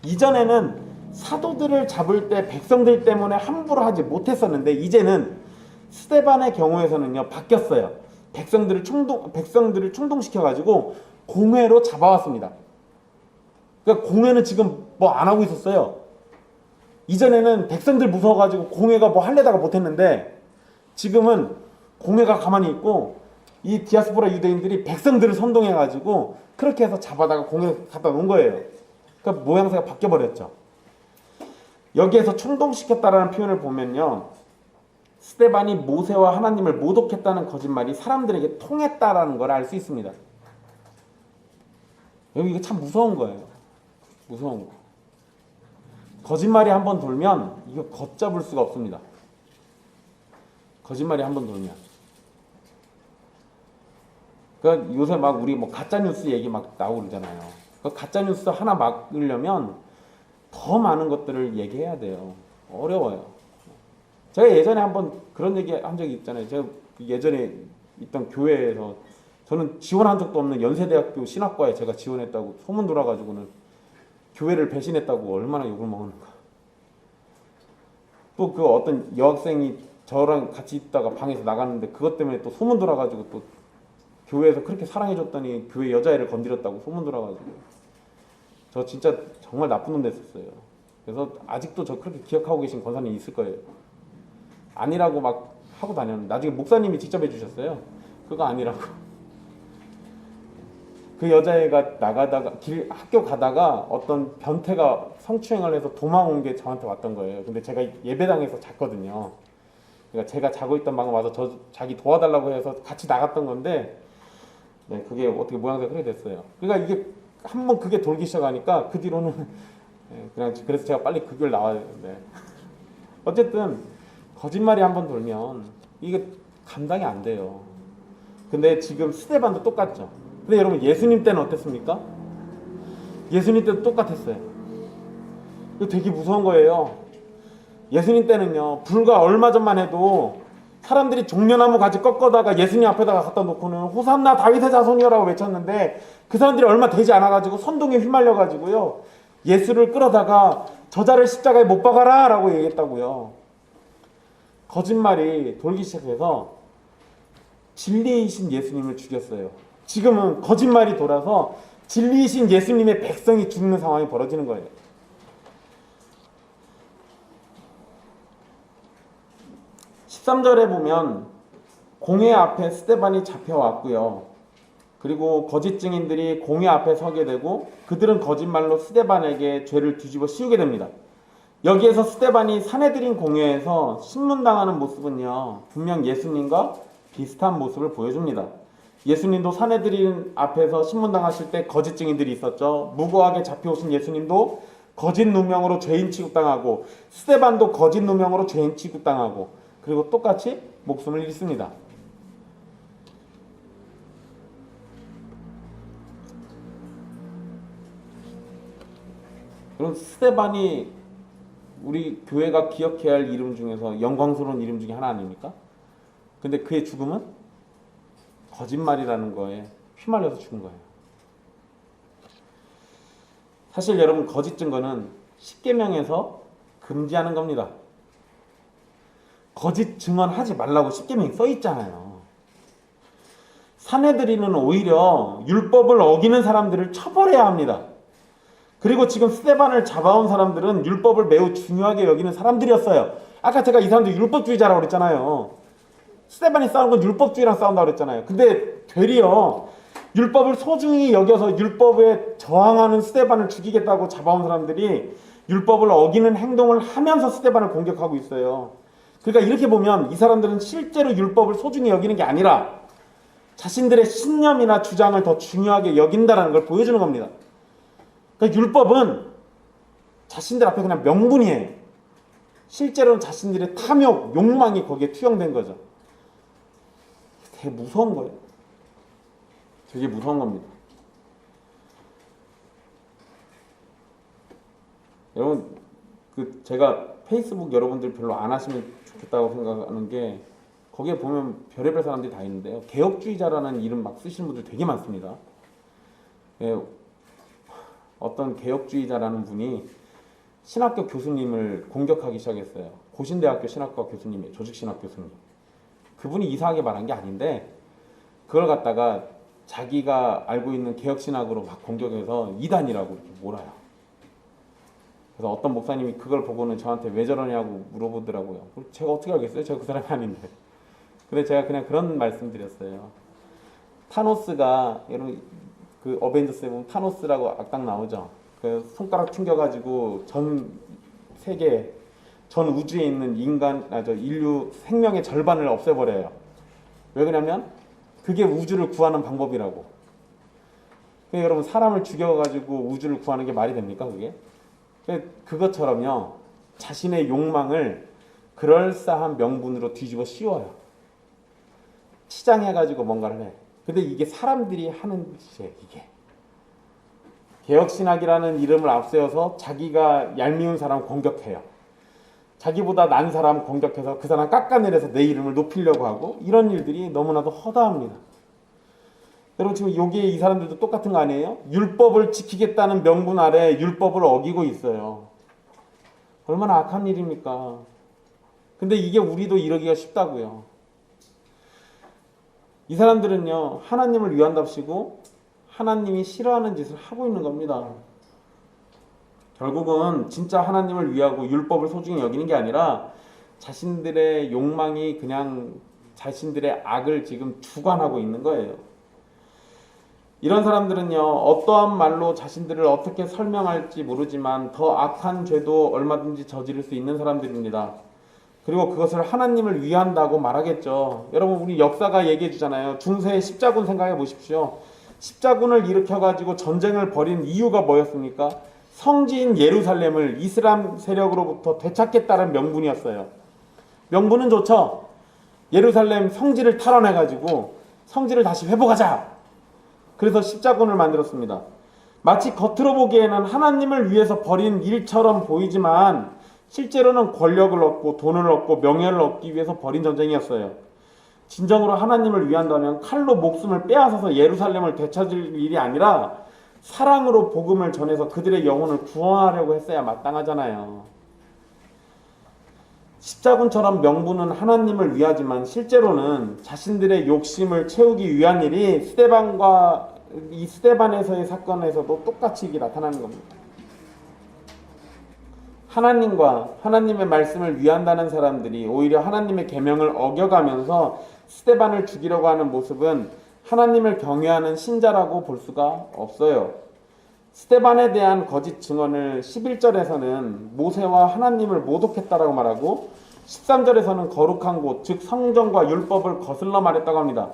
이전에는 사도들을 잡을 때 백성들 때문에 함부로 하지 못했었는데, 이제는 스데반의 경우에서는요, 바뀌었어요. 백성들을 충동시켜가지고 공회로 잡아왔습니다. 그러니까 공회는 지금 뭐 안 하고 있었어요. 이전에는 백성들 무서워가지고 공회가 뭐 하려다가 못했는데, 지금은 공회가 가만히 있고 이 디아스포라 유대인들이 백성들을 선동해가지고 그렇게 해서 잡아다가 공회에 갖다 놓은 거예요. 그러니까 모양새가 바뀌어버렸죠. 여기에서 충동시켰다라는 표현을 보면요, 스데반이 모세와 하나님을 모독했다는 거짓말이 사람들에게 통했다라는 걸 알 수 있습니다. 여기 이게 참 무서운 거예요. 무서운 거. 거짓말이 한번 돌면 이거 걷잡을 수가 없습니다. 거짓말이 한번 돌면. 그러니까 요새 막 우리 뭐 가짜뉴스 얘기 막 나오고 그러잖아요. 그 가짜뉴스 하나 막으려면 더 많은 것들을 얘기해야 돼요. 어려워요. 제가 예전에 한번 그런 얘기 한 적이 있잖아요. 제가 예전에 있던 교회에서 저는 지원한 적도 없는 연세대학교 신학과에 제가 지원했다고 소문 돌아가지고는 교회를 배신했다고 얼마나 욕을 먹었는가. 또 그 어떤 여학생이 저랑 같이 있다가 방에서 나갔는데 그것 때문에 또 소문 돌아가지고 또 교회에서 그렇게 사랑해줬더니 교회 여자애를 건드렸다고 소문 돌아가지고 저 진짜 정말 나쁜 놈 됐었어요. 그래서 아직도 저 그렇게 기억하고 계신 권사님이 있을 거예요. 아니라고 막 하고 다녔는데 나중에 목사님이 직접 해주셨어요. 그거 아니라고. 그 여자애가 나가다가 학교 가다가 어떤 변태가 성추행을 해서 도망온 게 저한테 왔던 거예요. 근데 제가 예배당에서 잤거든요. 그러니까 제가 자고 있던 방에 와서 자기 도와달라고 해서 같이 나갔던 건데, 네, 그게 어떻게 모양새가 그렇게 됐어요. 그러니까 이게 한번 그게 돌기 시작하니까 그 뒤로는 네, 그냥 그래서 제가 빨리 그 교회를 나와야 되는데, 어쨌든 거짓말이 한번 돌면 이게 감당이 안 돼요. 근데 지금 스데반도 똑같죠. 근데 여러분, 예수님 때는 어땠습니까? 예수님 때도 똑같았어요. 이거 되게 무서운 거예요. 예수님 때는요, 불과 얼마 전만 해도 사람들이 종려나무 가지 꺾어다가 예수님 앞에다가 갖다 놓고는 호산나 다윗의 자손이여라고 외쳤는데 그 사람들이 얼마 되지 않아가지고 선동에 휘말려가지고요 예수를 끌어다가 저자를 십자가에 못 박아라 라고 얘기했다고요. 거짓말이 돌기 시작해서 진리이신 예수님을 죽였어요. 지금은 거짓말이 돌아서 진리이신 예수님의 백성이 죽는 상황이 벌어지는 거예요. 13절에 보면 공회 앞에 스데반이 잡혀왔고요. 그리고 거짓 증인들이 공회 앞에 서게 되고 그들은 거짓말로 스데반에게 죄를 뒤집어 씌우게 됩니다. 여기에서 스데반이 사내들인 공회에서 신문당하는 모습은요 분명 예수님과 비슷한 모습을 보여줍니다. 예수님도 사내들인 앞에서 신문당하실 때 거짓 증인들이 있었죠. 무고하게 잡혀오신 예수님도 거짓 누명으로 죄인 취급당하고 스데반도 거짓 누명으로 죄인 취급당하고 그리고 똑같이 목숨을 잃습니다. 그럼 스데반이 우리 교회가 기억해야 할 이름 중에서 영광스러운 이름 중에 하나 아닙니까? 근데 그의 죽음은 거짓말이라는 거에 휘말려서 죽은 거예요. 사실 여러분 거짓 증거는 십계명에서 금지하는 겁니다. 거짓 증언하지 말라고 십계명이 써 있잖아요. 사내들이는 오히려 율법을 어기는 사람들을 처벌해야 합니다. 그리고 지금 스데반을 잡아온 사람들은 율법을 매우 중요하게 여기는 사람들이었어요. 아까 제가 이 사람들 율법주의자라고 그랬잖아요. 스데반이 싸우는 건 율법주의랑 싸운다고 그랬잖아요. 근데 되려 율법을 소중히 여겨서 율법에 저항하는 스데반을 죽이겠다고 잡아온 사람들이 율법을 어기는 행동을 하면서 스데반을 공격하고 있어요. 그러니까 이렇게 보면 이 사람들은 실제로 율법을 소중히 여기는 게 아니라 자신들의 신념이나 주장을 더 중요하게 여긴다는 걸 보여주는 겁니다. 그러니까 율법은 자신들 앞에 그냥 명분이에요. 실제로는 자신들의 탐욕, 욕망이 거기에 투영된 거죠. 되게 무서운 거예요. 되게 무서운 겁니다. 여러분, 제가 페이스북 여러분들 별로 안 하시면 좋겠다고 생각하는 게 거기에 보면 별의별 사람들이 다 있는데요. 개혁주의자라는 이름 막 쓰시는 분들 되게 많습니다. 예, 어떤 개혁주의자라는 분이 신학교 교수님을 공격하기 시작했어요. 고신대학교 신학과 교수님이에요. 조직신학 교수님. 그분이 이상하게 말한 게 아닌데 그걸 갖다가 자기가 알고 있는 개혁신학으로 막 공격해서 이단이라고 이렇게 몰아요. 그래서 어떤 목사님이 그걸 보고는 저한테 왜 저러냐고 물어보더라고요. 제가 어떻게 알겠어요? 제가 그 사람이 아닌데. 근데 제가 그냥 그런 말씀 드렸어요. 타노스가 여러분 그 어벤져스에 보면 타노스라고 악당 나오죠. 그 손가락 튕겨가지고 전 세계, 전 우주에 있는 인류 생명의 절반을 없애버려요. 왜 그러냐면 그게 우주를 구하는 방법이라고. 그러니까 여러분 사람을 죽여가지고 우주를 구하는 게 말이 됩니까 그게? 그것처럼요 자신의 욕망을 그럴싸한 명분으로 뒤집어 씌워요. 치장해가지고 뭔가를 해. 근데 이게 사람들이 하는 짓이에요. 이게 개혁신학이라는 이름을 앞세워서 자기가 얄미운 사람 공격해요. 자기보다 난 사람 공격해서 그 사람 깎아내려서 내 이름을 높이려고 하고 이런 일들이 너무나도 허다합니다. 여러분 지금 여기에 이 사람들도 똑같은 거 아니에요? 율법을 지키겠다는 명분 아래 율법을 어기고 있어요. 얼마나 악한 일입니까? 근데 이게 우리도 이러기가 쉽다고요. 이 사람들은요 하나님을 위한답시고 하나님이 싫어하는 짓을 하고 있는 겁니다. 결국은 진짜 하나님을 위하고 율법을 소중히 여기는 게 아니라 자신들의 욕망이 그냥 자신들의 악을 지금 주관하고 있는 거예요. 이런 사람들은요 어떠한 말로 자신들을 어떻게 설명할지 모르지만 더 악한 죄도 얼마든지 저지를 수 있는 사람들입니다. 그리고 그것을 하나님을 위한다고 말하겠죠. 여러분 우리 역사가 얘기해 주잖아요. 중세의 십자군 생각해 보십시오. 십자군을 일으켜가지고 전쟁을 벌인 이유가 뭐였습니까? 성지인 예루살렘을 이슬람 세력으로부터 되찾겠다는 명분이었어요. 명분은 좋죠. 예루살렘 성지를 탈환해가지고 성지를 다시 회복하자. 그래서 십자군을 만들었습니다. 마치 겉으로 보기에는 하나님을 위해서 벌인 일처럼 보이지만 실제로는 권력을 얻고 돈을 얻고 명예를 얻기 위해서 벌인 전쟁이었어요. 진정으로 하나님을 위한다면 칼로 목숨을 빼앗아서 예루살렘을 되찾을 일이 아니라 사랑으로 복음을 전해서 그들의 영혼을 구원하려고 했어야 마땅하잖아요. 십자군처럼 명분은 하나님을 위하지만 실제로는 자신들의 욕심을 채우기 위한 일이 스데반에서의 사건에서도 똑같이 이게 나타나는 겁니다. 하나님과 하나님의 말씀을 위한다는 사람들이 오히려 하나님의 계명을 어겨가면서 스데반을 죽이려고 하는 모습은 하나님을 경외하는 신자라고 볼 수가 없어요. 스데반에 대한 거짓 증언을 11절에서는 모세와 하나님을 모독했다라고 말하고 13절에서는 거룩한 곳, 즉 성전과 율법을 거슬러 말했다고 합니다.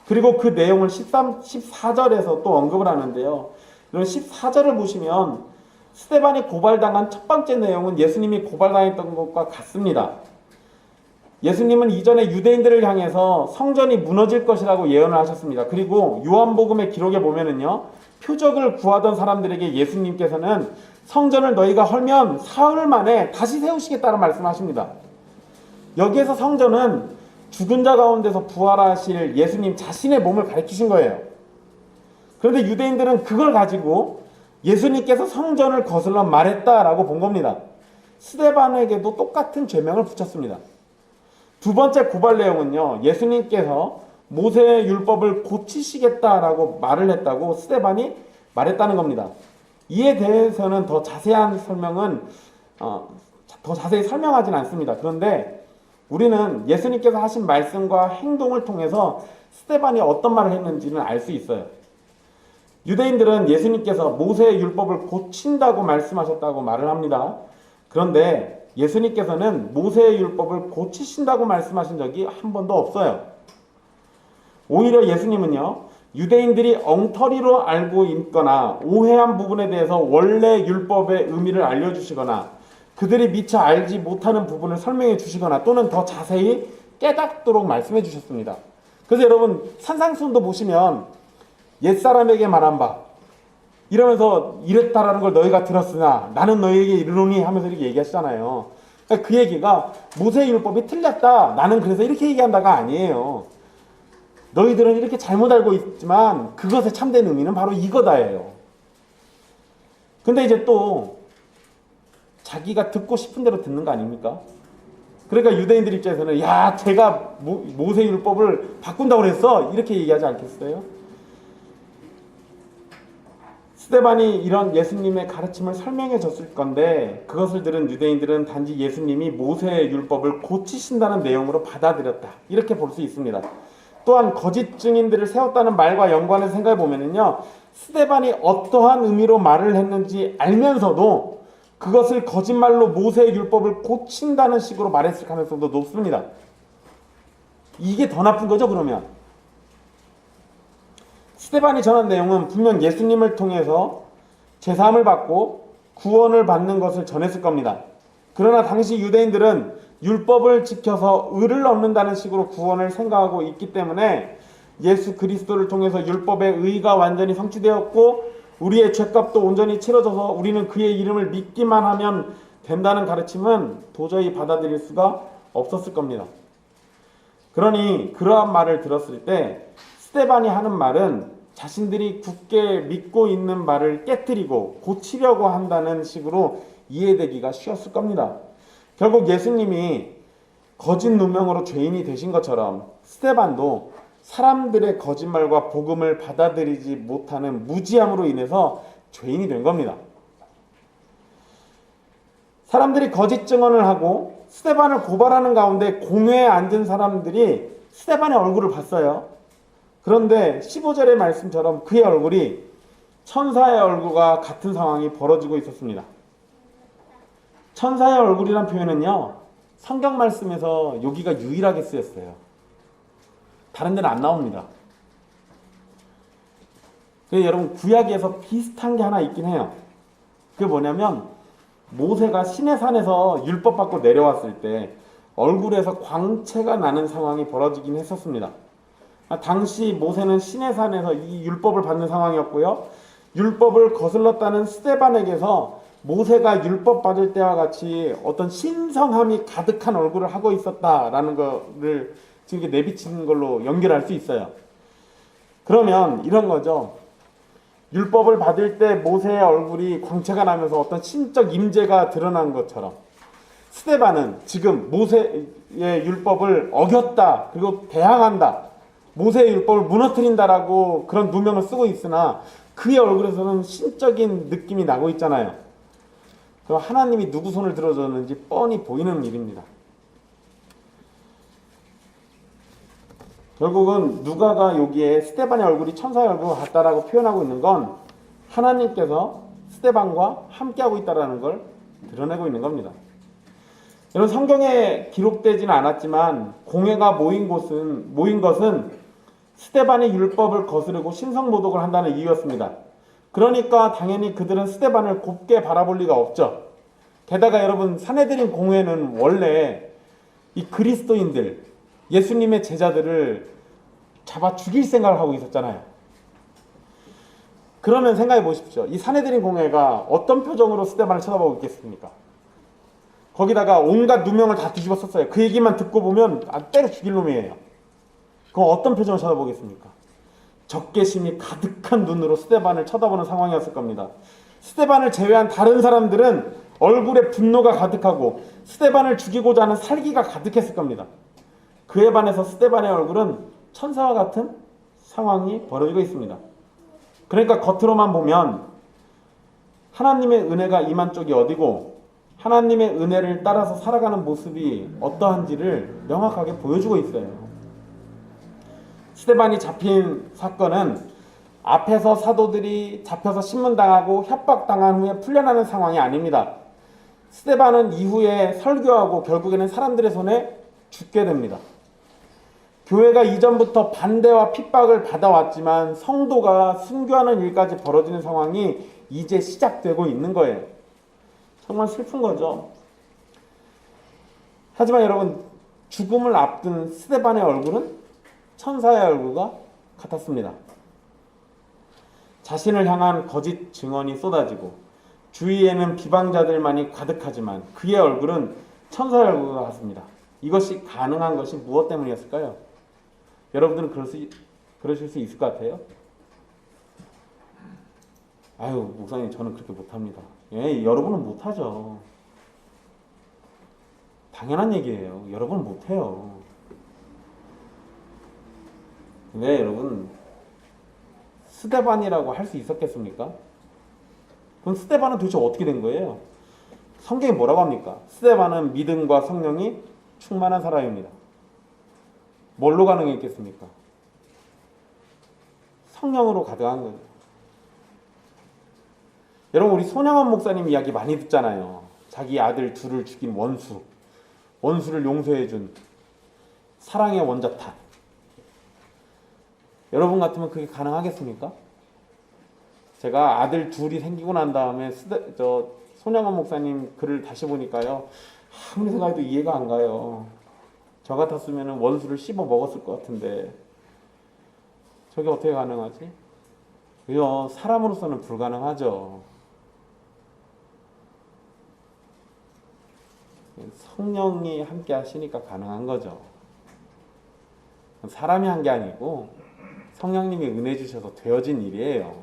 그리고 그 내용을 14절에서 또 언급을 하는데요. 이런 14절을 보시면 스데반이 고발당한 첫 번째 내용은 예수님이 고발당했던 것과 같습니다. 예수님은 이전에 유대인들을 향해서 성전이 무너질 것이라고 예언을 하셨습니다. 그리고 요한복음의 기록에 보면은요, 표적을 구하던 사람들에게 예수님께서는 성전을 너희가 헐면 사흘 만에 다시 세우시겠다는 말씀하십니다. 여기에서 성전은 죽은 자 가운데서 부활하실 예수님 자신의 몸을 가리키신 거예요. 그런데 유대인들은 그걸 가지고 예수님께서 성전을 거슬러 말했다라고 본 겁니다. 스데반에게도 똑같은 죄명을 붙였습니다. 두 번째 고발 내용은요, 예수님께서 모세의 율법을 고치시겠다라고 말을 했다고 스데반이 말했다는 겁니다. 이에 대해서는 더 자세한 설명은 더 자세히 설명하진 않습니다. 그런데 우리는 예수님께서 하신 말씀과 행동을 통해서 스데반이 어떤 말을 했는지는 알 수 있어요. 유대인들은 예수님께서 모세의 율법을 고친다고 말씀하셨다고 말을 합니다. 그런데 예수님께서는 모세의 율법을 고치신다고 말씀하신 적이 한 번도 없어요. 오히려 예수님은요, 유대인들이 엉터리로 알고 있거나 오해한 부분에 대해서 원래 율법의 의미를 알려주시거나 그들이 미처 알지 못하는 부분을 설명해 주시거나 또는 더 자세히 깨닫도록 말씀해 주셨습니다. 그래서 여러분 산상수훈도 보시면 옛사람에게 말한 바 이러면서 이랬다라는 걸 너희가 들었으나 나는 너희에게 이르노니 하면서 이렇게 얘기하시잖아요. 그러니까 그 얘기가 모세의 율법이 틀렸다, 나는 그래서 이렇게 얘기한다가 아니에요. 너희들은 이렇게 잘못 알고 있지만 그것의 참된 의미는 바로 이거다예요. 근데 이제 또 자기가 듣고 싶은 대로 듣는 거 아닙니까? 그러니까 유대인들 입장에서는 야, 제가 모세 율법을 바꾼다고 그랬어, 이렇게 얘기하지 않겠어요? 스데반이 이런 예수님의 가르침을 설명해 줬을 건데 그것을 들은 유대인들은 단지 예수님이 모세의 율법을 고치신다는 내용으로 받아들였다, 이렇게 볼 수 있습니다. 또한 거짓 증인들을 세웠다는 말과 연관해서 생각해 보면은요, 스데반이 어떠한 의미로 말을 했는지 알면서도 그것을 거짓말로 모세의 율법을 고친다는 식으로 말했을 가능성도 높습니다. 이게 더 나쁜 거죠, 그러면. 스데반이 전한 내용은 분명 예수님을 통해서 제사함을 받고 구원을 받는 것을 전했을 겁니다. 그러나 당시 유대인들은 율법을 지켜서 의를 얻는다는 식으로 구원을 생각하고 있기 때문에 예수 그리스도를 통해서 율법의 의가 완전히 성취되었고 우리의 죄값도 온전히 치러져서 우리는 그의 이름을 믿기만 하면 된다는 가르침은 도저히 받아들일 수가 없었을 겁니다. 그러니 그러한 말을 들었을 때 스데반이 하는 말은 자신들이 굳게 믿고 있는 말을 깨트리고 고치려고 한다는 식으로 이해되기가 쉬웠을 겁니다. 결국 예수님이 거짓 누명으로 죄인이 되신 것처럼 스데반도 사람들의 거짓말과 복음을 받아들이지 못하는 무지함으로 인해서 죄인이 된 겁니다. 사람들이 거짓 증언을 하고 스데반을 고발하는 가운데 공회에 앉은 사람들이 스데반의 얼굴을 봤어요. 그런데 15절의 말씀처럼 그의 얼굴이 천사의 얼굴과 같은 상황이 벌어지고 있었습니다. 천사의 얼굴이란 표현은요, 성경 말씀에서 여기가 유일하게 쓰였어요. 다른 데는 안 나옵니다. 그래서 여러분 구약에서 비슷한 게 하나 있긴 해요. 그게 뭐냐면 모세가 시내산에서 율법 받고 내려왔을 때 얼굴에서 광채가 나는 상황이 벌어지긴 했었습니다. 당시 모세는 시내산에서 이 율법을 받는 상황이었고요. 율법을 거슬렀다는 스데반에게서 모세가 율법 받을 때와 같이 어떤 신성함이 가득한 얼굴을 하고 있었다라는 것을 지금 이게 내비치는 걸로 연결할 수 있어요. 그러면 이런 거죠. 율법을 받을 때 모세의 얼굴이 광채가 나면서 어떤 신적 임재가 드러난 것처럼 스데반은 지금 모세의 율법을 어겼다, 그리고 대항한다, 모세의 율법을 무너뜨린다라고 그런 누명을 쓰고 있으나 그의 얼굴에서는 신적인 느낌이 나고 있잖아요. 그럼 하나님이 누구 손을 들어줬는지 뻔히 보이는 일입니다. 결국은 누가가 여기에 스데반의 얼굴이 천사의 얼굴과 같다라고 표현하고 있는 건 하나님께서 스데반과 함께하고 있다는 걸 드러내고 있는 겁니다. 여러분, 성경에 기록되지는 않았지만 공회가 모인 것은 스데반의 율법을 거스르고 신성모독을 한다는 이유였습니다. 그러니까 당연히 그들은 스데반을 곱게 바라볼 리가 없죠. 게다가 여러분, 산헤드린 공회는 원래 이 그리스도인들, 예수님의 제자들을 잡아 죽일 생각을 하고 있었잖아요. 그러면 생각해 보십시오. 이 산헤드린 공회가 어떤 표정으로 스데반을 쳐다보고 있겠습니까? 거기다가 온갖 누명을 다 뒤집어 썼어요. 그 얘기만 듣고 보면 때려 죽일 놈이에요. 그럼 어떤 표정을 쳐다보겠습니까? 적개심이 가득한 눈으로 스데반을 쳐다보는 상황이었을 겁니다. 스데반을 제외한 다른 사람들은 얼굴에 분노가 가득하고 스데반을 죽이고자 하는 살기가 가득했을 겁니다. 그에 반해서 스데반의 얼굴은 천사와 같은 상황이 벌어지고 있습니다. 그러니까 겉으로만 보면 하나님의 은혜가 임한 쪽이 어디고 하나님의 은혜를 따라서 살아가는 모습이 어떠한지를 명확하게 보여주고 있어요. 스데반이 잡힌 사건은 앞에서 사도들이 잡혀서 신문당하고 협박당한 후에 풀려나는 상황이 아닙니다. 스데반은 이후에 설교하고 결국에는 사람들의 손에 죽게 됩니다. 교회가 이전부터 반대와 핍박을 받아왔지만 성도가 순교하는 일까지 벌어지는 상황이 이제 시작되고 있는 거예요. 정말 슬픈 거죠. 하지만 여러분, 죽음을 앞둔 스데반의 얼굴은 천사의 얼굴과 같았습니다. 자신을 향한 거짓 증언이 쏟아지고 주위에는 비방자들만이 가득하지만 그의 얼굴은 천사의 얼굴과 같습니다. 이것이 가능한 것이 무엇 때문이었을까요? 여러분들은 그러실 수 있을 것 같아요? 아유, 목사님, 저는 그렇게 못합니다. 예, 여러분은 못하죠. 당연한 얘기예요. 여러분은 못해요. 근데 여러분, 스데반이라고 할 수 있었겠습니까? 그럼 스데반은 도대체 어떻게 된 거예요? 성경이 뭐라고 합니까? 스데반은 믿음과 성령이 충만한 사람입니다. 뭘로 가능했겠습니까? 성령으로 가득한 거예요. 여러분, 우리 손양원 목사님 이야기 많이 듣잖아요. 자기 아들 둘을 죽인 원수를 용서해준 사랑의 원자탄. 여러분 같으면 그게 가능하겠습니까? 제가 아들 둘이 생기고 난 다음에 손양원 목사님 글을 다시 보니까요, 아무리 생각해도 이해가 안 가요. 저 같았으면 원수를 씹어 먹었을 것 같은데 저게 어떻게 가능하지? 이거 사람으로서는 불가능하죠. 성령이 함께 하시니까 가능한 거죠. 사람이 한 게 아니고 성령님이 은혜 주셔서 되어진 일이에요.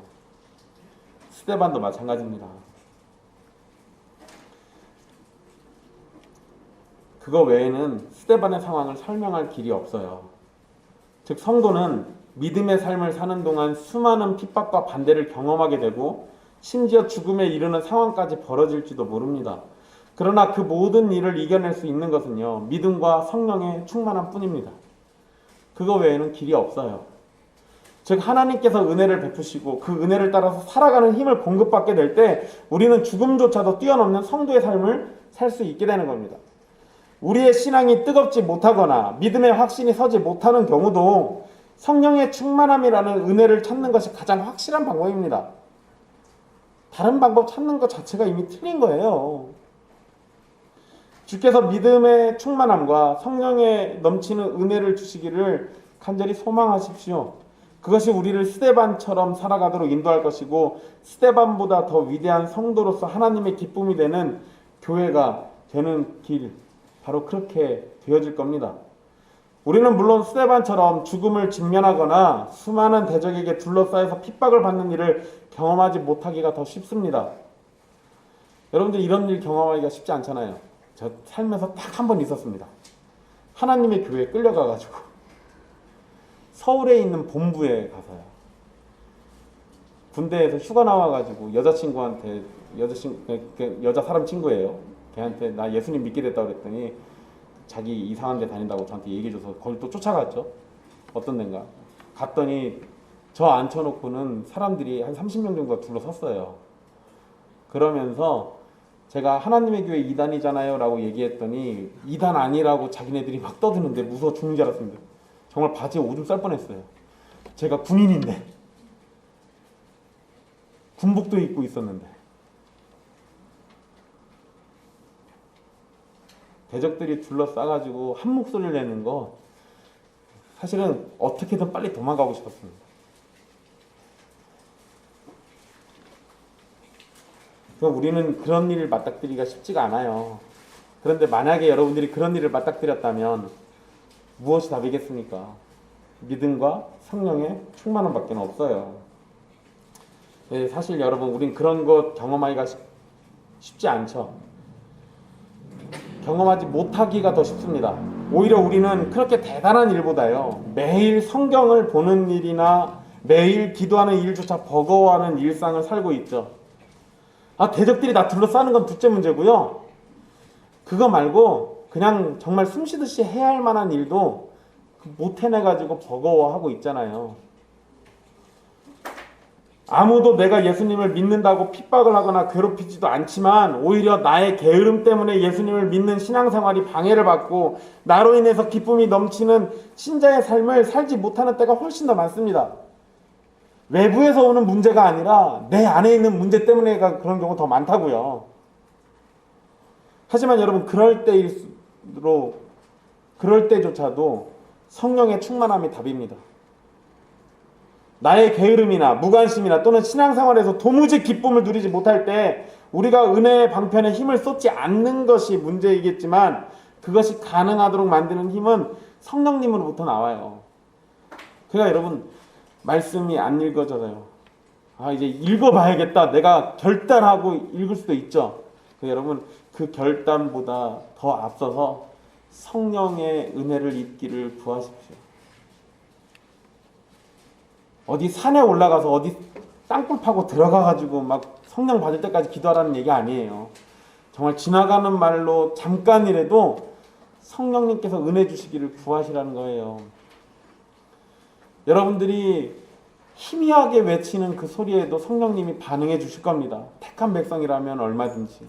스데반도 마찬가지입니다. 그거 외에는 스데반의 상황을 설명할 길이 없어요. 즉, 성도는 믿음의 삶을 사는 동안 수많은 핍박과 반대를 경험하게 되고 심지어 죽음에 이르는 상황까지 벌어질지도 모릅니다. 그러나 그 모든 일을 이겨낼 수 있는 것은요, 믿음과 성령의 충만함 뿐입니다. 그거 외에는 길이 없어요. 즉, 하나님께서 은혜를 베푸시고 그 은혜를 따라서 살아가는 힘을 공급받게 될 때 우리는 죽음조차도 뛰어넘는 성도의 삶을 살 수 있게 되는 겁니다. 우리의 신앙이 뜨겁지 못하거나 믿음의 확신이 서지 못하는 경우도 성령의 충만함이라는 은혜를 찾는 것이 가장 확실한 방법입니다. 다른 방법 찾는 것 자체가 이미 틀린 거예요. 주께서 믿음의 충만함과 성령의 넘치는 은혜를 주시기를 간절히 소망하십시오. 그것이 우리를 스데반처럼 살아가도록 인도할 것이고 스데반보다 더 위대한 성도로서 하나님의 기쁨이 되는 교회가 되는 길, 바로 그렇게 되어질 겁니다. 우리는 물론 스데반처럼 죽음을 직면하거나 수많은 대적에게 둘러싸여서 핍박을 받는 일을 경험하지 못하기가 더 쉽습니다. 여러분들 이런 일 경험하기가 쉽지 않잖아요. 저 살면서 딱 한 번 있었습니다. 하나님의 교회에 끌려가가지고 서울에 있는 본부에 가서요. 군대에서 휴가 나와가지고 여자친구한테 여자 사람 친구예요. 걔한테 나 예수님 믿게 됐다고 그랬더니 자기 이상한 데 다닌다고 저한테 얘기해줘서 거기 또 쫓아갔죠. 어떤 데인가 갔더니 저 앉혀놓고는 사람들이 한 30명 정도가 둘러섰어요. 그러면서 제가 하나님의 교회 2단이잖아요 라고 얘기했더니 2단 아니라고 자기네들이 막 떠드는데 무서워 죽는 줄 알았습니다. 정말 바지에 오줌 쌀 뻔했어요. 제가 군인인데 군복도 입고 있었는데 대적들이 둘러싸가지고 한 목소리를 내는 거 사실은 어떻게든 빨리 도망가고 싶었습니다. 그래서 우리는 그런 일을 맞닥뜨리기가 쉽지가 않아요. 그런데 만약에 여러분들이 그런 일을 맞닥뜨렸다면 무엇이 답이겠습니까? 믿음과 성령의 충만함밖에 없어요. 네, 사실 여러분 우린 그런 것 경험하기가 쉽지 않죠. 경험하지 못하기가 더 쉽습니다. 오히려 우리는 그렇게 대단한 일보다요, 매일 성경을 보는 일이나 매일 기도하는 일조차 버거워하는 일상을 살고 있죠. 대적들이 나 둘러싸는 건 둘째 문제고요. 그거 말고 그냥 정말 숨쉬듯이 해야 할 만한 일도 못 해내가지고 버거워하고 있잖아요. 아무도 내가 예수님을 믿는다고 핍박을 하거나 괴롭히지도 않지만 오히려 나의 게으름 때문에 예수님을 믿는 신앙생활이 방해를 받고 나로 인해서 기쁨이 넘치는 신자의 삶을 살지 못하는 때가 훨씬 더 많습니다. 외부에서 오는 문제가 아니라 내 안에 있는 문제 때문에 그런 경우가 더 많다고요. 하지만 여러분 그럴 때조차도 성령의 충만함이 답입니다. 나의 게으름이나 무관심이나 또는 신앙생활에서 도무지 기쁨을 누리지 못할 때 우리가 은혜의 방편에 힘을 쏟지 않는 것이 문제이겠지만 그것이 가능하도록 만드는 힘은 성령님으로부터 나와요. 그러니까 여러분 말씀이 안 읽어져요. 이제 읽어봐야겠다. 내가 결단하고 읽을 수도 있죠. 여러분 그 결단보다 더 앞서서 성령의 은혜를 입기를 구하십시오. 어디 산에 올라가서 어디 땅굴 파고 들어가가지고 막 성령 받을 때까지 기도하라는 얘기 아니에요. 정말 지나가는 말로 잠깐이라도 성령님께서 은혜 주시기를 구하시라는 거예요. 여러분들이 희미하게 외치는 그 소리에도 성령님이 반응해 주실 겁니다. 택한 백성이라면 얼마든지.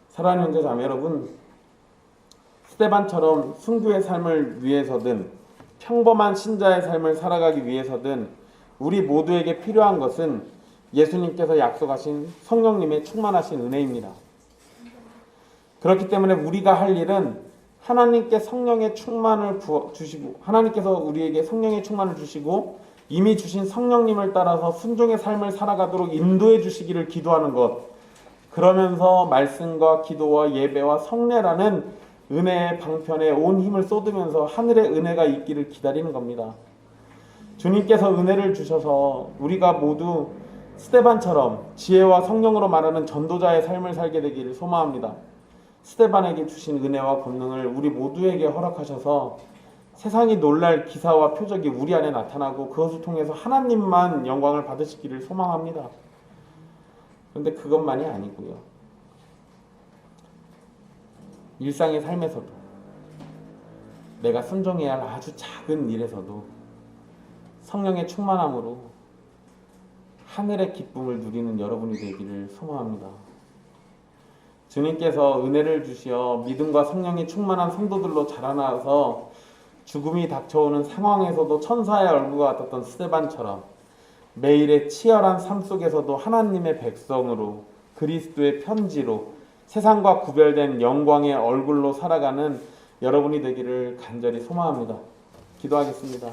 사랑하는 형제 자매 여러분, 스데반처럼 순교의 삶을 위해서든 평범한 신자의 삶을 살아가기 위해서든 우리 모두에게 필요한 것은 예수님께서 약속하신 성령님의 충만하신 은혜입니다. 그렇기 때문에 우리가 할 일은 하나님께 성령의 충만을 주시고 하나님께서 우리에게 성령의 충만을 주시고 이미 주신 성령님을 따라서 순종의 삶을 살아가도록 인도해 주시기를 기도하는 것, 그러면서 말씀과 기도와 예배와 성례라는 은혜의 방편에 온 힘을 쏟으면서 하늘의 은혜가 있기를 기다리는 겁니다. 주님께서 은혜를 주셔서 우리가 모두 스데반처럼 지혜와 성령으로 말하는 전도자의 삶을 살게 되기를 소망합니다. 스데반에게 주신 은혜와 권능을 우리 모두에게 허락하셔서 세상이 놀랄 기사와 표적이 우리 안에 나타나고 그것을 통해서 하나님만 영광을 받으시기를 소망합니다. 그런데 그것만이 아니고요. 일상의 삶에서도 내가 순종해야 할 아주 작은 일에서도 성령의 충만함으로 하늘의 기쁨을 누리는 여러분이 되기를 소망합니다. 주님께서 은혜를 주시어 믿음과 성령이 충만한 성도들로 자라나서 죽음이 닥쳐오는 상황에서도 천사의 얼굴과 같았던 스데반처럼 매일의 치열한 삶 속에서도 하나님의 백성으로 그리스도의 편지로 세상과 구별된 영광의 얼굴로 살아가는 여러분이 되기를 간절히 소망합니다. 기도하겠습니다.